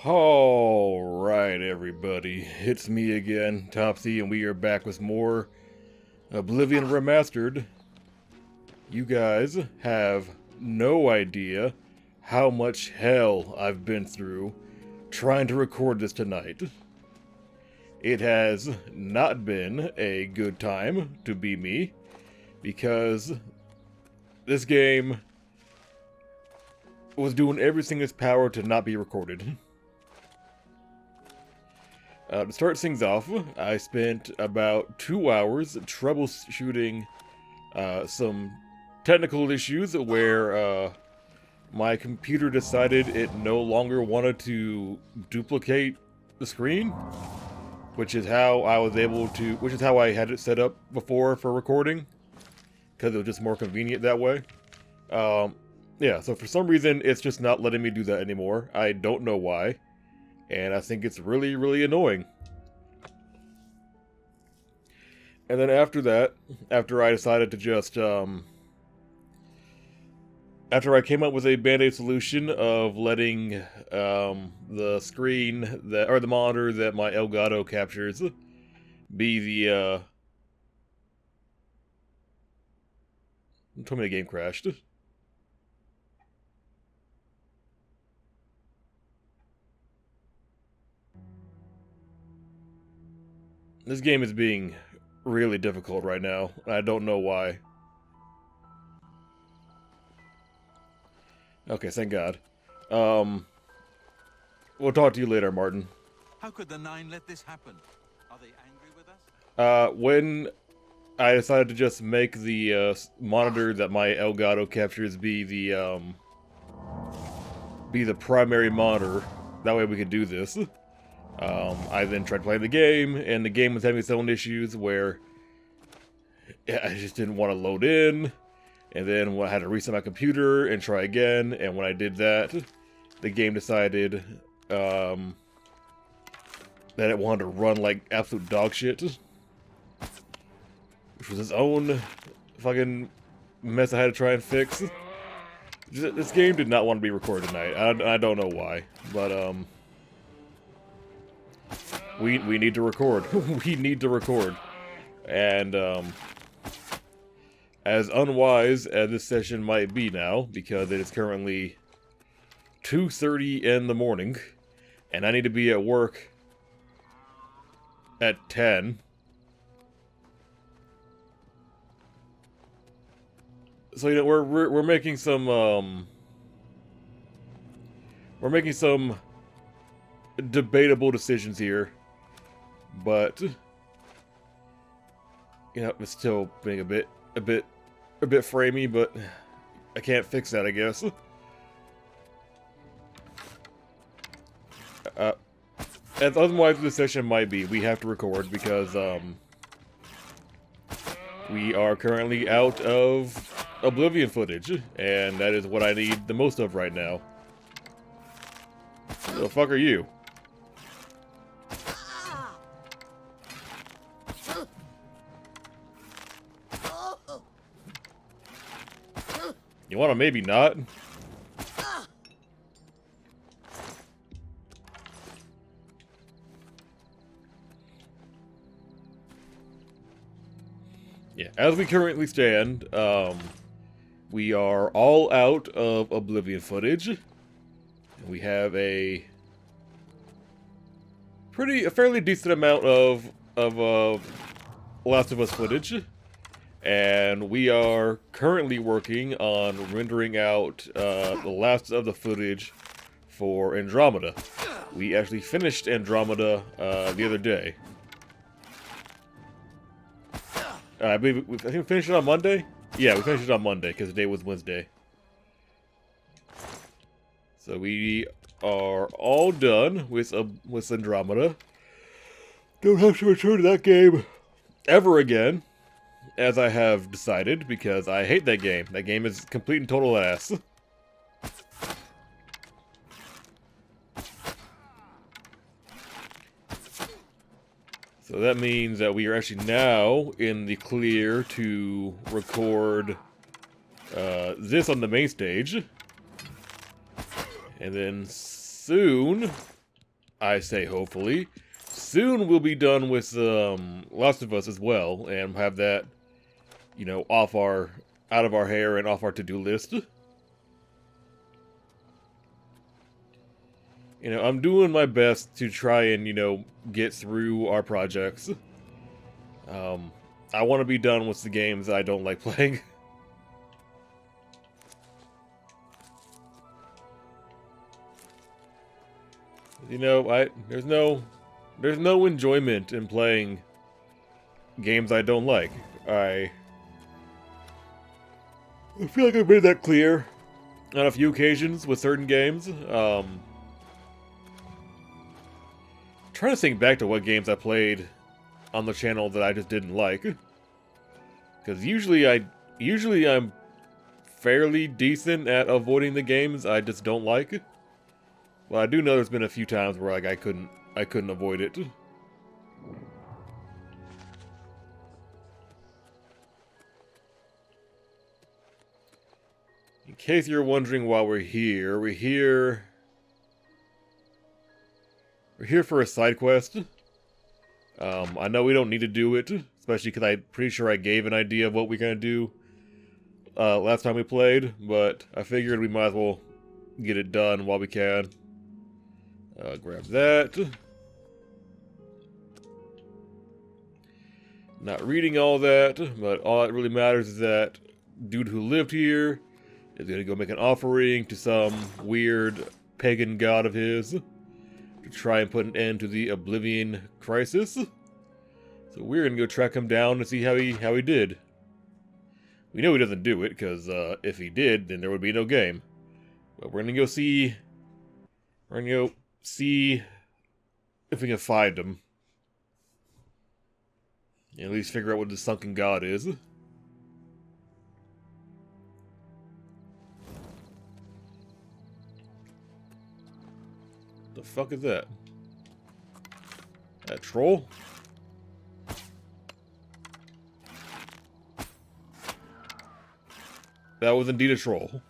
Alright, everybody. It's me again, Topsy, and we are back with more Oblivion Remastered. You guys have no idea how much hell I've been through trying to record this tonight. It has not been a good time to be me, because this game was doing everything in its power to not be recorded. To start things off, I spent about 2 hours troubleshooting some technical issues where my computer decided it no longer wanted to duplicate the screen, which is how I had it set up before for recording, because it was just more convenient that way. Yeah, so for some reason, it's just not letting me do that anymore. I don't know why. And I think it's really, really annoying. And then after that, after I decided to just, after I came up with a band-aid solution of letting, the screen, or the monitor that my Elgato captures be the, told me the game crashed. This game is being really difficult right now. I don't know why. Okay, thank God. We'll talk to you later, Martin. How could the Nine let this happen? Are they angry with us? When I decided to just make the monitor that my Elgato captures be the primary monitor, that way we could do this. I then tried playing the game, and the game was having its own issues where I just didn't want to load in, and then I had to reset my computer and try again, and when I did that, the game decided that it wanted to run like absolute dog shit, which was its own fucking mess I had to try and fix. This game did not want to be recorded tonight. I don't know why, but we need to record. We need to record. And, as unwise as this session might be now, because it is currently 2:30 in the morning, and I need to be at work at 10. So, you know, we're making some, we're making some debatable decisions here. But, you know, it's still being a bit framey, but I can't fix that, I guess. As otherwise the session might be, we have to record because, we are currently out of Oblivion footage, and that is what I need the most of right now. Who the fuck are you? You wanna maybe not? Yeah, as we currently stand, we are all out of Oblivion footage. We have a fairly decent amount of Last of Us footage. And we are currently working on rendering out the last of the footage for Andromeda. We actually finished Andromeda the other day. I think we finished it on Monday? Yeah, we finished it on Monday, because the day was Wednesday. So we are all done with Andromeda. Don't have to return to that game ever again, as I have decided, because I hate that game. That game is complete and total ass. So that means that we are actually now in the clear to record this on the main stage. And then soon, I say hopefully. Soon we'll be done with Last of Us as well, and have that, you know, out of our hair and off our to-do list. You know, I'm doing my best to try and, you know, get through our projects. I want to be done with the games I don't like playing. You know, there's no enjoyment in playing games I don't like. I feel like I've made that clear on a few occasions with certain games. Trying to think back to what games I played on the channel that I just didn't like. Because usually I'm fairly decent at avoiding the games I just don't like. Well, I do know there's been a few times where like I couldn't avoid it. In case you're wondering why we're here for a side quest. I know we don't need to do it, especially because I'm pretty sure I gave an idea of what we're gonna do last time we played, but I figured we might as well get it done while we can. Grab that. Not reading all that, but all that really matters is that dude who lived here is gonna go make an offering to some weird pagan god of his to try and put an end to the Oblivion crisis. So we're gonna go track him down and see how he did. We know he doesn't do it, because if he did, then there would be no game. But we're gonna go see if we can find him. At least figure out what the sunken god is. The fuck is that? That troll? That was indeed a troll.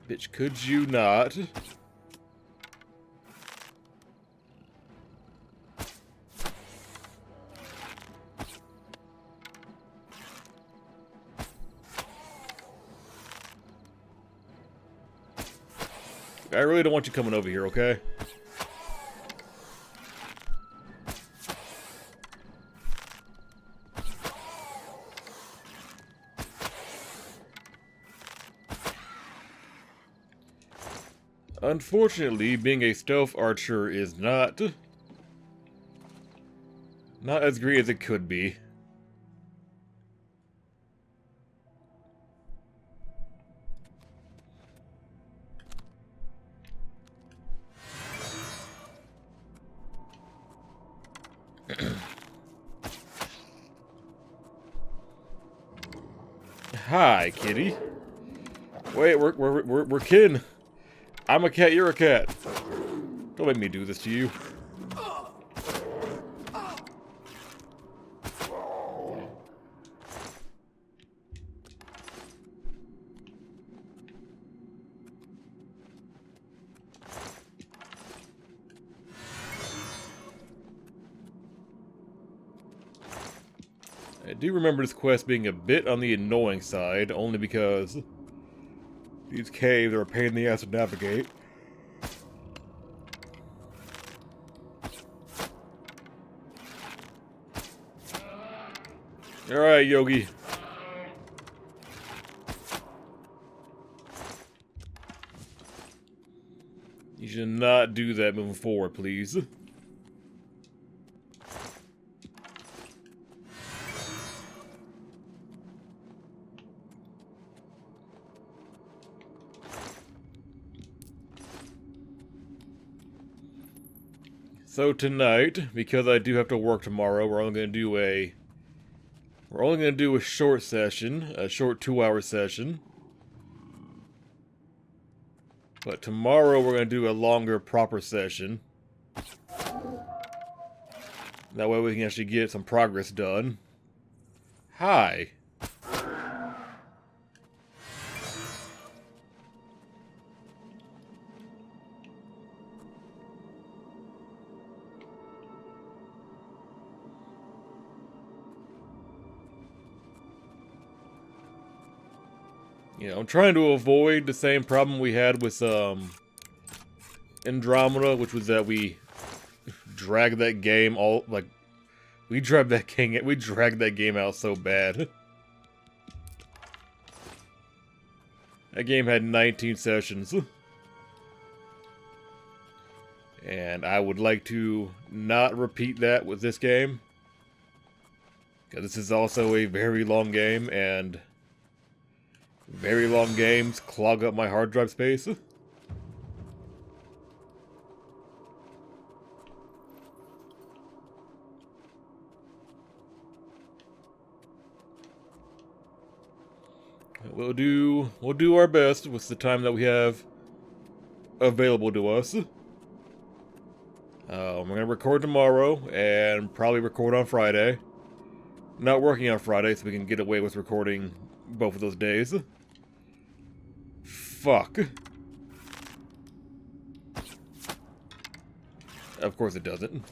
Bitch, could you not? I really don't want you coming over here, okay? Unfortunately, being a stealth archer is not as great as it could be. Hi, kitty. Wait, we're kin. I'm a cat, you're a cat. Don't make me do this to you. I do remember this quest being a bit on the annoying side, only because these caves are a pain in the ass to navigate. Alright, Yogi. You should not do that moving forward, please. So tonight, because I do have to work tomorrow, we're only gonna do a short session, a short 2-hour session. But tomorrow we're gonna do a longer, proper session. That way we can actually get some progress done. Hi. You know, I'm trying to avoid the same problem we had with Andromeda, which was that we dragged that game we dragged that game out so bad. That game had 19 sessions. And I would like to not repeat that with this game. Because this is also a very long game, and very long games clog up my hard drive space. We'll do our best with the time that we have available to us. We're gonna record tomorrow and probably record on Friday. Not working on Friday, so we can get away with recording both of those days. Fuck. Of course it doesn't.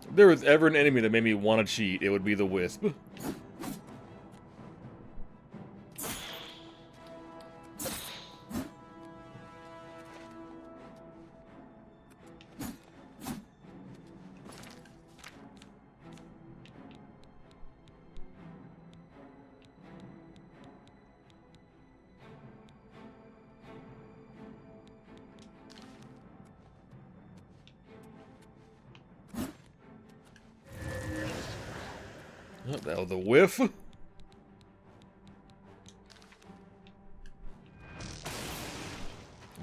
If there was ever an enemy that made me want to cheat, it would be the Wisp. Oh, that was a whiff. And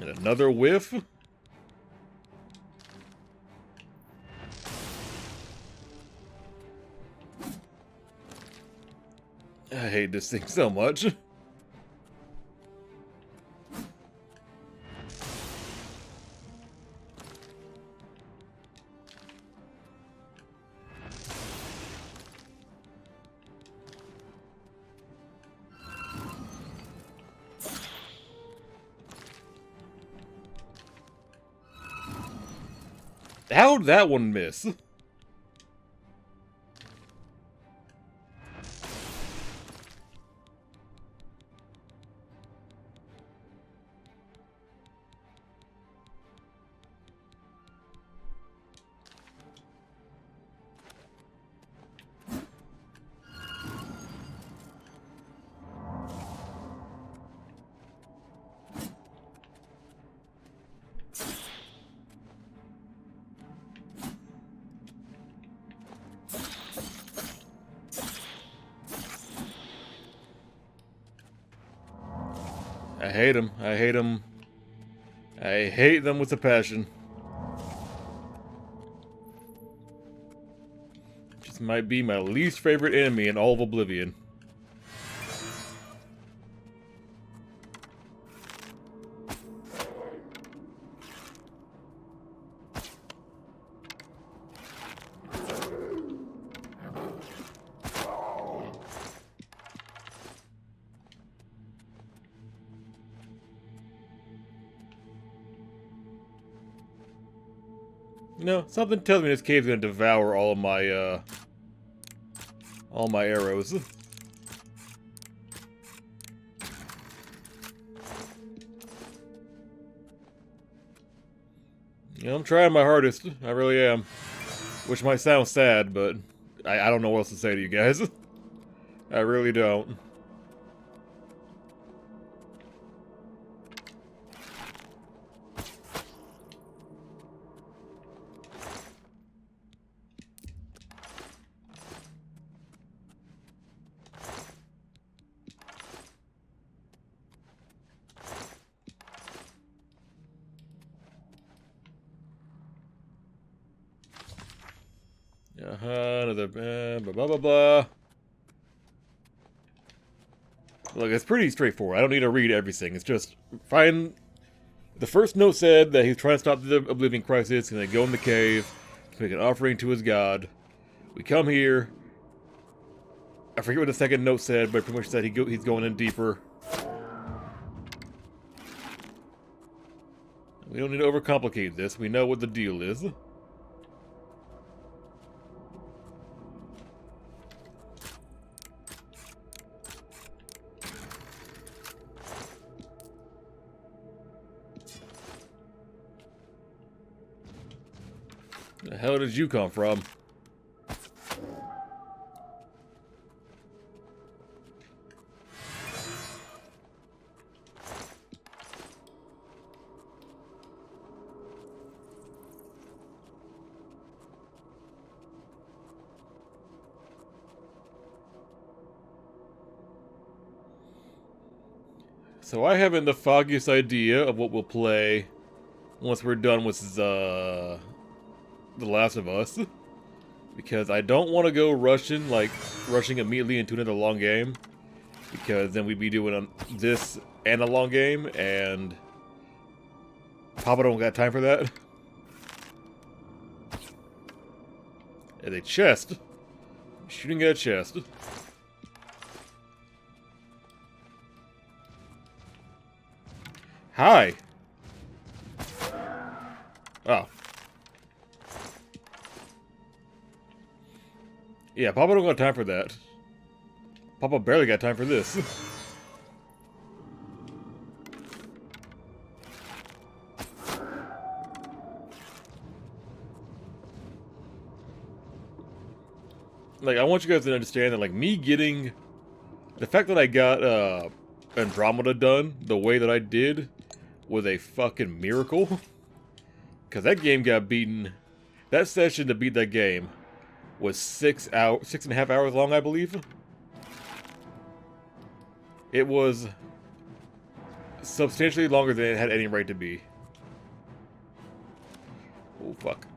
another whiff. I hate this thing so much. How'd that one miss? I hate them. I hate them. I hate them with a passion. Just might be my least favorite enemy in all of Oblivion. No, something tells me this cave's gonna devour all my arrows. You know, I'm trying my hardest. I really am. Which might sound sad, but I don't know what else to say to you guys. I really don't. Another blah blah blah blah. Look, it's pretty straightforward. I don't need to read everything. It's just find. The first note said that he's trying to stop the Oblivion crisis, and they go in the cave to make an offering to his god. We come here. I forget what the second note said, but pretty much said he's going in deeper. We don't need to overcomplicate this. We know what the deal is. The hell did you come from? So I haven't the foggiest idea of what we'll play once we're done with The Last of Us, because I don't want to go rushing immediately into another long game, because then we'd be doing this and a long game, and Papa don't got time for that. And a chest. Shooting at a chest. Hi. Oh. Yeah, Papa don't got time for that. Papa barely got time for this. Like, I want you guys to understand that, like, me getting... The fact that I got, Andromeda done the way that I did was a fucking miracle. Because that game got beaten... That session to beat that game was 6.5 hours long, I believe. It was substantially longer than it had any right to be. Oh, fuck.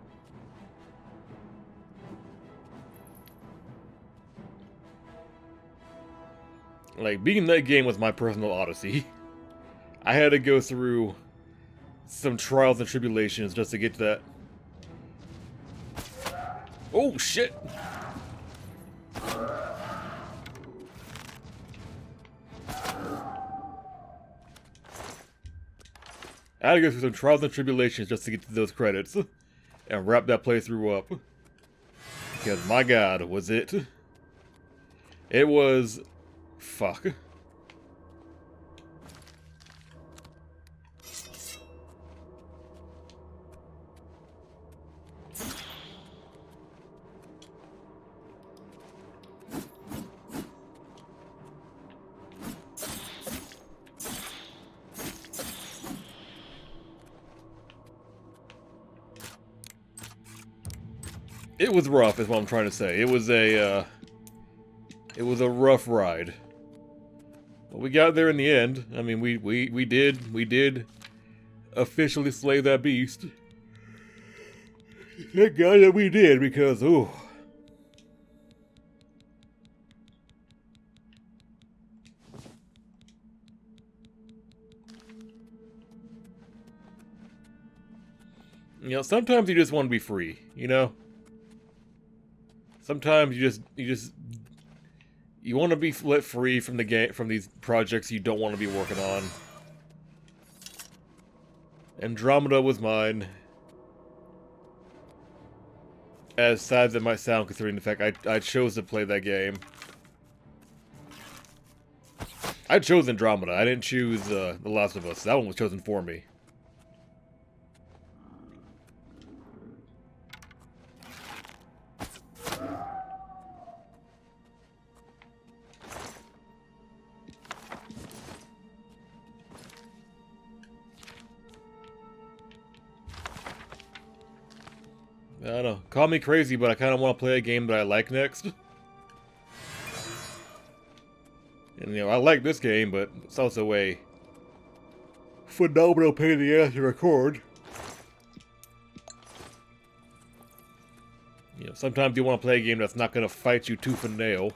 Like, beating that game was my personal odyssey. I had to go through some trials and tribulations just to get to that. Oh, shit! I had to go through some trials and tribulations just to get to those credits. And wrap that playthrough up. Because, my god, was it... It was... Fuck. It was rough, is what I'm trying to say. It was a rough ride. But we got there in the end. I mean, we did officially slay that beast. Thank God that we did, because, ooh. You know, sometimes you just want to be free, you know? Sometimes you want to be let free from the game, from these projects you don't want to be working on. Andromeda was mine. As sad as it might sound, considering the fact I chose to play that game. I chose Andromeda. I didn't choose The Last of Us. That one was chosen for me. don't know. Call me crazy, but I kind of want to play a game that I like next. And, I like this game, but it's also a phenomenal pain in the ass to record. Sometimes you want to play a game that's not going to fight you tooth and nail.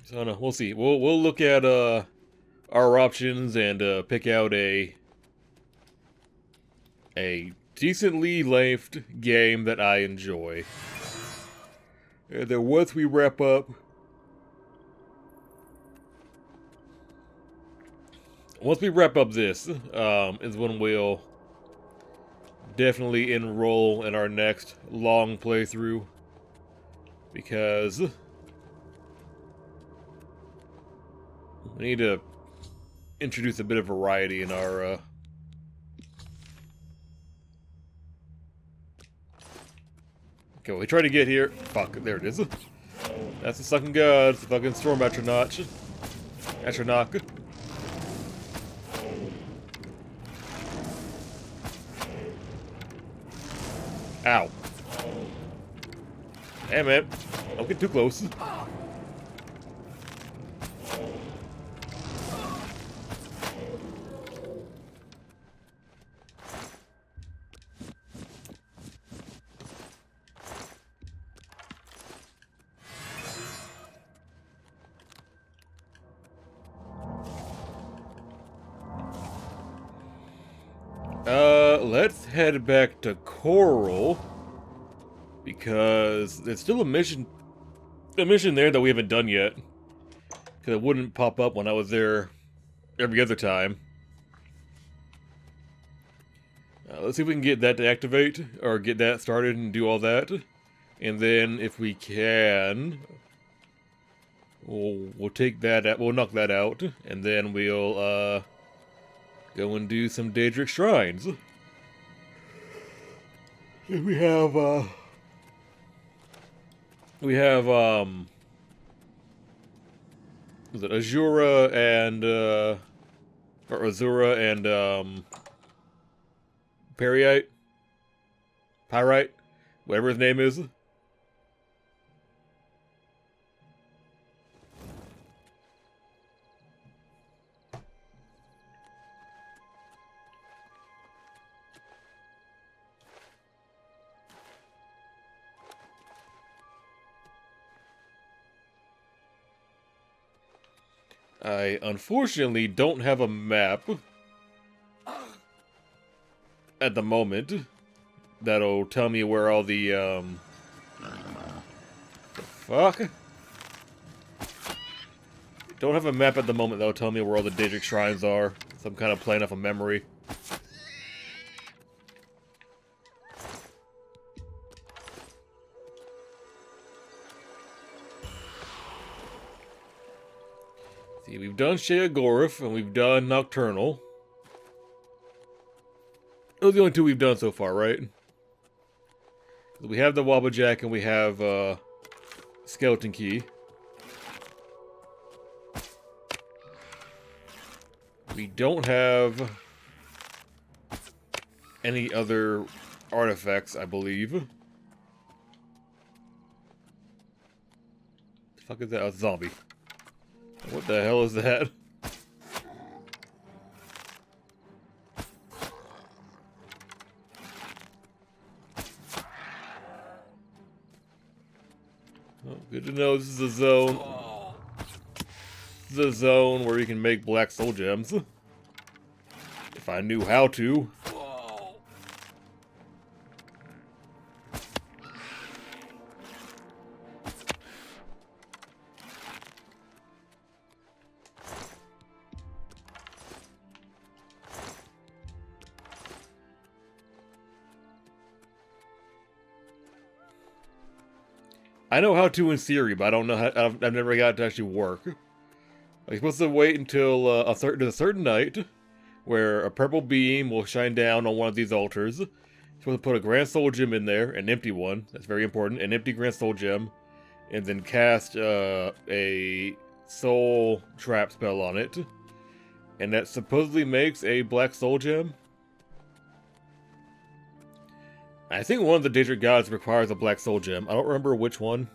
So, I don't know. We'll see. We'll look at our options and pick out a decently length game that I enjoy. And then once we wrap up this, is when we'll definitely enroll in our next long playthrough. Because we need to introduce a bit of variety in our okay, we try to get here. Fuck, there it is. That's the sucking god. It's the fucking storm astronaut. Astronaut. Ow. Hey, man. Don't get too close. Let's head back to Coral, because there's still a mission there that we haven't done yet, because it wouldn't pop up when I was there every other time. Let's see if we can get that to activate, or get that started and do all that, and then if we can, we'll take that out, we'll knock that out, and then we'll go and do some Daedric Shrines. We have, was it Azura and, or Azura and, Pyrite? Whatever his name is. I unfortunately don't have a map at the moment that'll tell me where all the fuck? Don't have a map at the moment that'll tell me where all the Daedric Shrines are. So I'm kind of playing off of memory. See, we've done Sheogorath, and we've done Nocturnal. Those are the only two we've done so far, right? We have the Wobblejack, and we have, Skeleton Key. We don't have any other artifacts, I believe. The fuck is that? A zombie. What the hell is that? Oh, good to know this is a zone. This is a zone where you can make black soul gems. If I knew how to. I know how to in theory, but I don't know how. I've never got it to actually work. I'm supposed to wait until there's a certain night where a purple beam will shine down on one of these altars, Supposed to put a Grand Soul Gem in there, an empty one. That's very important. An empty Grand Soul Gem. And then cast a Soul Trap spell on it. And that supposedly makes a Black Soul Gem. I think one of the Daedric Gods requires a Black Soul Gem. I don't remember which one.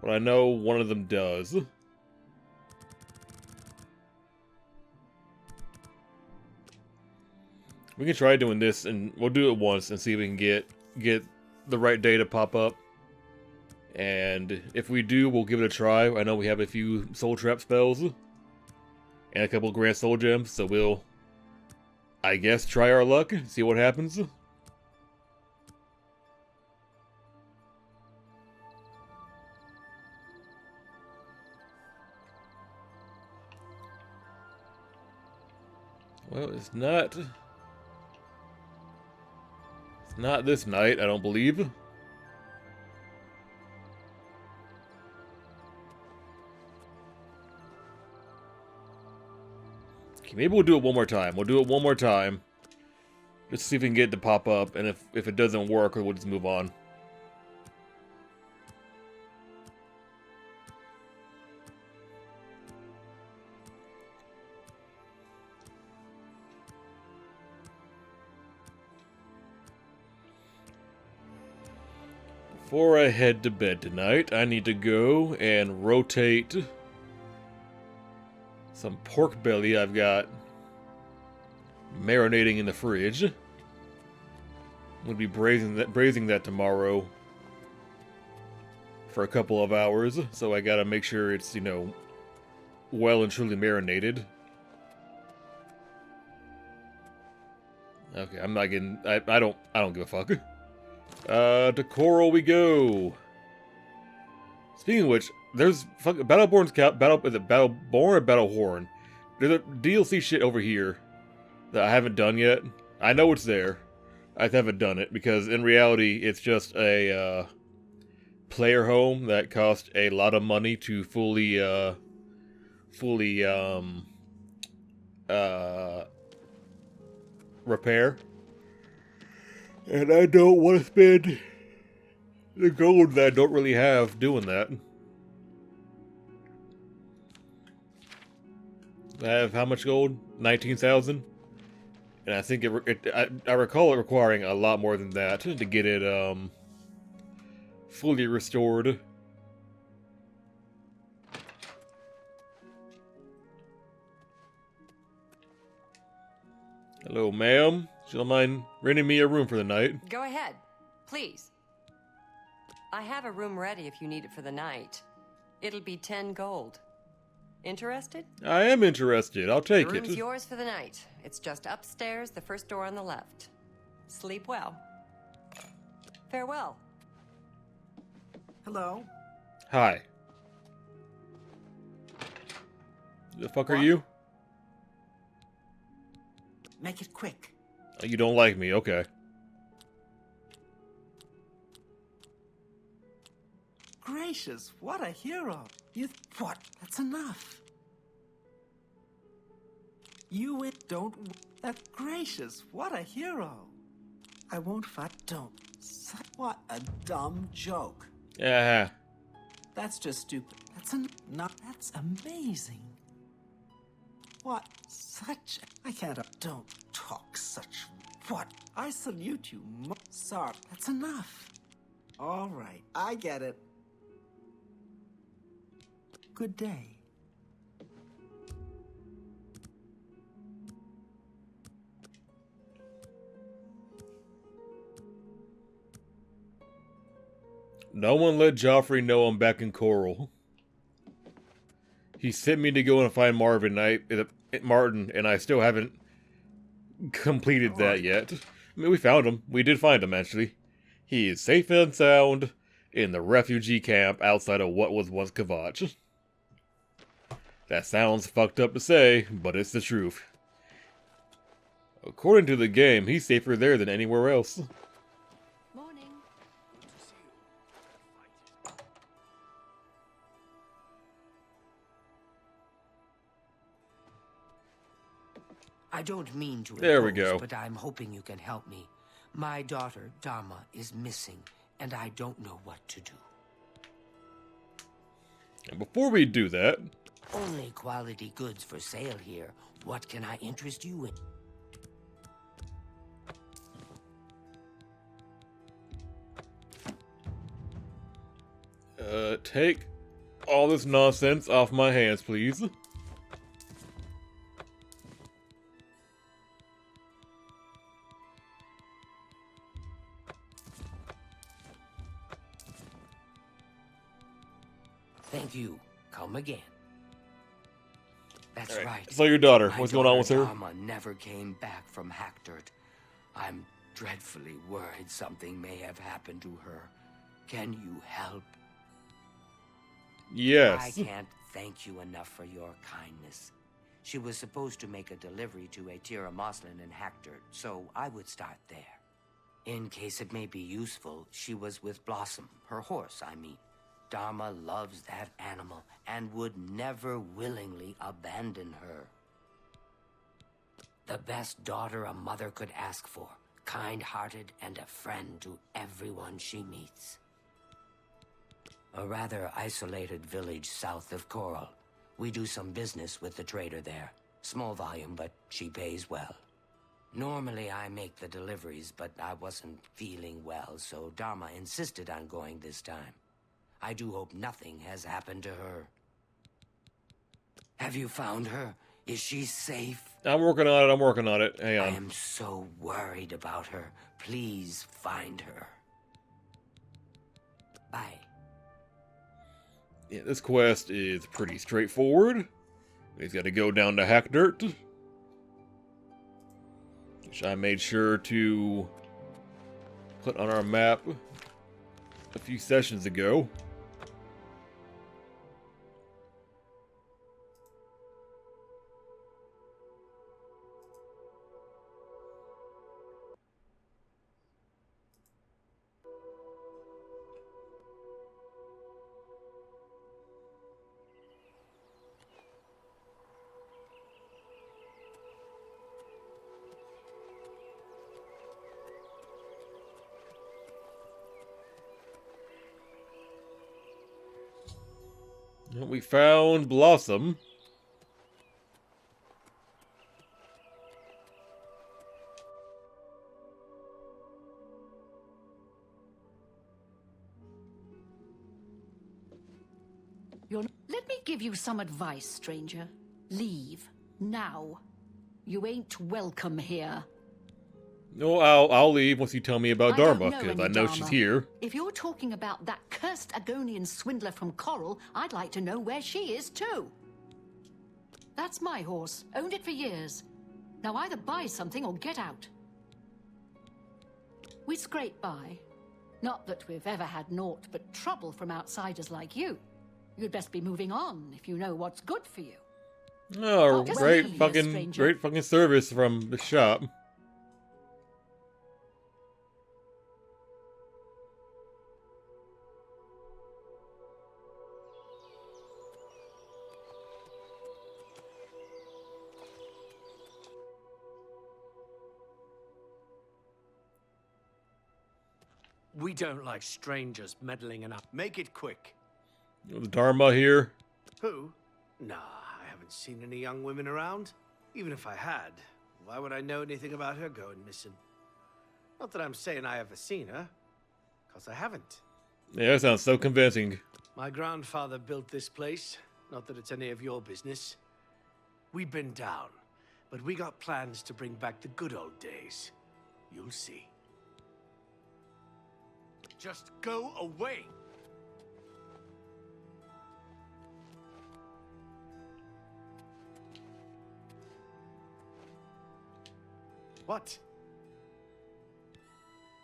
But I know one of them does. We can try doing this, and we'll do it once and see if we can get the right day to pop up. And if we do, we'll give it a try. I know we have a few Soul Trap spells. And a couple Grand Soul Gems, so we'll, I guess, try our luck, see what happens. Well, it's not this night, I don't believe. Okay, maybe we'll do it one more time. We'll do it one more time. Just see if we can get it to pop up, and if it doesn't work, we'll just move on. Before I head to bed tonight, I need to go and rotate some pork belly I've got marinating in the fridge. I'm gonna be braising that tomorrow for a couple of hours, so I gotta make sure it's, you know, well and truly marinated. Okay, I'm not getting. I don't give a fuck. To Coral we go. Speaking of which, there's Battleborn's is it Battleborn or Battlehorn? There's a DLC shit over here that I haven't done yet. I know it's there. I haven't done it because in reality it's just a player home that cost a lot of money to fully repair. And I don't want to spend the gold that I don't really have doing that. I have how much gold? 19,000? And I think I recall it requiring a lot more than that to get it fully restored. Hello, ma'am. If you don't mind renting me a room for the night? Go ahead, please. I have a room ready if you need it for the night. It'll be 10 gold. Interested? I am interested. I'll take The room's it. yours for the night. It's just upstairs, the first door on the left. Sleep well. Farewell. Hello? Hi. The fuck are What? you? Make it quick. Oh, you don't like me, okay. Gracious, what a hero. What? That's enough. Don't. That's gracious, what a hero. I won't fight. Don't. What a dumb joke. Yeah. That's just stupid. That's amazing. What? I can't. Don't talk such. What? I salute you. Sorry. That's enough. All right. I get it. Good day. No one let Joffrey know I'm back in Coral. He sent me to go and find Martin, and I still haven't completed that yet. I mean, we found him. We did find him, actually. He is safe and sound in the refugee camp outside of what was once Kvatch. That sounds fucked up to say, but it's the truth. According to the game, he's safer there than anywhere else. Morning. I don't mean to There we impose, go. but I'm hoping you can help me. My daughter, Dharma, is missing, and I don't know what to do. And before we do that, Only quality goods for sale here. What can I interest you in? take all this nonsense off my hands, please. Thank you. Come again. That's All right. So your daughter, My what's going on with her? Dharma never came back from Hackdirt. I'm dreadfully worried something may have happened to her. Can you help? Yes. I can't thank you enough for your kindness. She was supposed to make a delivery to Atira Moslin in Hackdirt, so I would start there. In case it may be useful, she was with Blossom, her horse, I mean. Dharma loves that animal and would never willingly abandon her. The best daughter a mother could ask for, kind-hearted and a friend to everyone she meets. A rather isolated village south of Coral. We do some business with the trader there. Small volume, but she pays well. Normally I make the deliveries, but I wasn't feeling well, so Dharma insisted on going this time. I do hope nothing has happened to her. Have you found her? Is she safe? I'm working on it, I'm working on it. Hang I on. am so worried about her. Please find her. Bye. Yeah, this quest is pretty straightforward. We've got to go down to Hackdirt, which I made sure to put on our map a few sessions ago. We found Blossom. Let me give you some advice, stranger. Leave. Now. You ain't welcome here. No, I'll leave once you tell me about I don't Dharma, know because any I know she's Dharma. here. If you're talking about that cursed Agonian swindler from Coral, I'd like to know where she is too. That's my horse. Owned it for years. Now either buy something or get out. We scrape by. Not that we've ever had naught but trouble from outsiders like you. You'd best be moving on if you know what's good for you. Oh, Just great leave, fucking, stranger. great fucking service from the shop. We don't like strangers meddling in our... Make it quick. The Dharma here. Who? Nah, I haven't seen any young women around. Even if I had, why would I know anything about her going missing? Not that I'm saying I ever seen her, because I haven't. Yeah, that sounds so convincing. My grandfather built this place, not that it's any of your business. We've been down, but we got plans to bring back the good old days. You'll see. Just go away! What?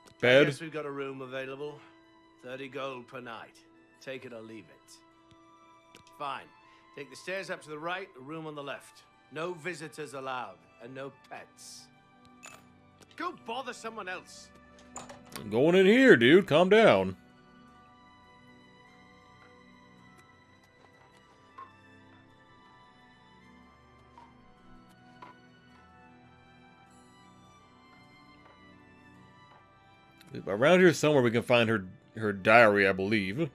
I Bed. guess we've got a room available. 30 gold per night. Take it or leave it. Fine. Take the stairs up to the right, a room on the left. No visitors allowed, and no pets. Go bother someone else. I'm going in here, dude. Calm down. Around here somewhere we can find her diary, I believe.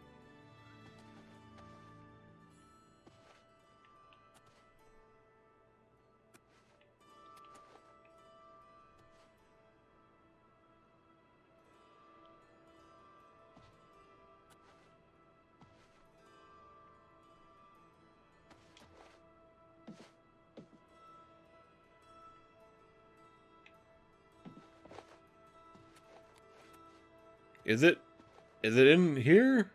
Is it in here?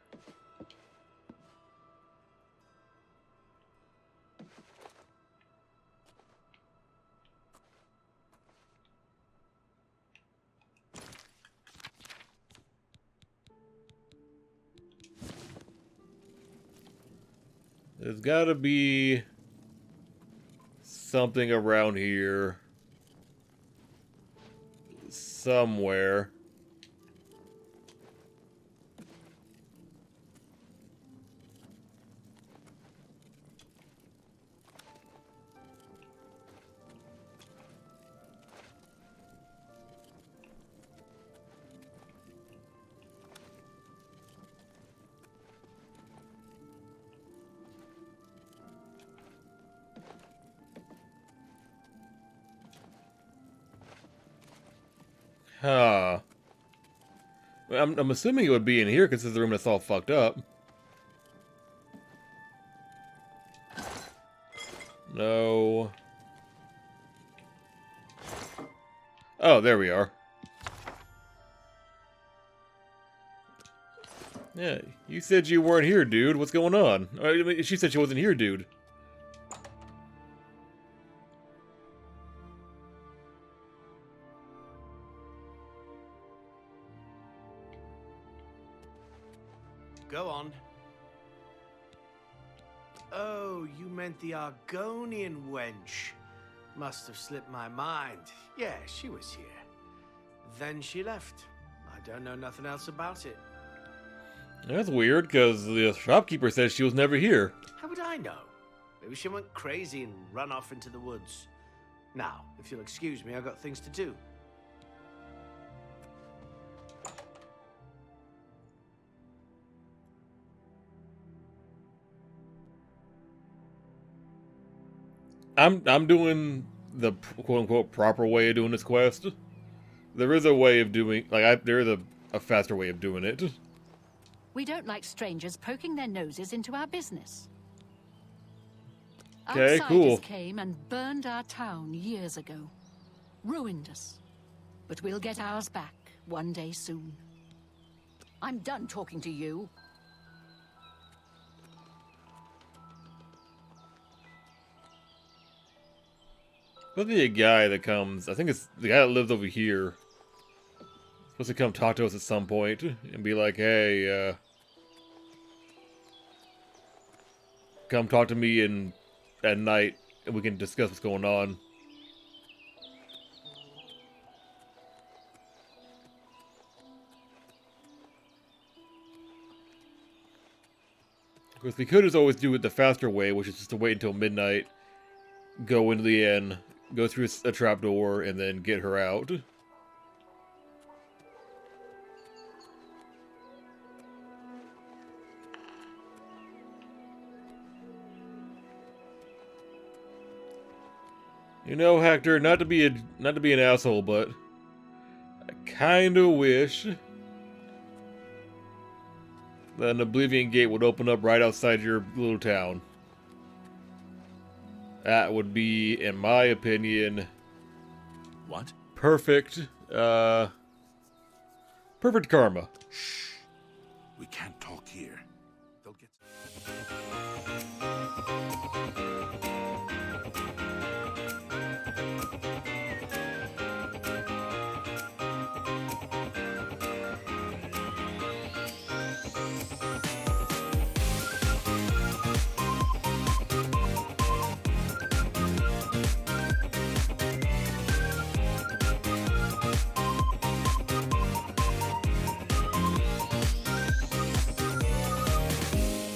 There's gotta be something around here somewhere. Huh. I'm assuming it would be in here because this is the room that's all fucked up. No. Oh, there we are. Yeah, you said you weren't here, dude. What's going on? I mean, she said she wasn't here, dude. Go on. Oh, you meant the Argonian wench. Must have slipped my mind. Yeah, she was here. Then she left. I don't know nothing else about it. That's weird, because the shopkeeper says she was never here. How would I know? Maybe she went crazy and ran off into the woods. Now, if you'll excuse me, I've got things to do. I'm doing the quote-unquote proper way of doing this quest. There is a way of doing, there is a faster way of doing it. We don't like strangers poking their noses into our business. Okay, Outsiders cool. came and burned our town years ago. Ruined us. But we'll get ours back one day soon. I'm done talking to you. There'll be a guy that comes, I think it's the guy that lives over here. Supposed to come talk to us at some point and be like, hey, come talk to me at night and we can discuss what's going on. Of course, we could just always do it the faster way, which is just to wait until midnight, go into the inn, go through a trapdoor, and then get her out. You know, Hackdirt, not to be an asshole, but I kinda wish that an Oblivion gate would open up right outside your little town. That would be, in my opinion, What? perfect, perfect karma. Shh. We can't talk here. They'll get...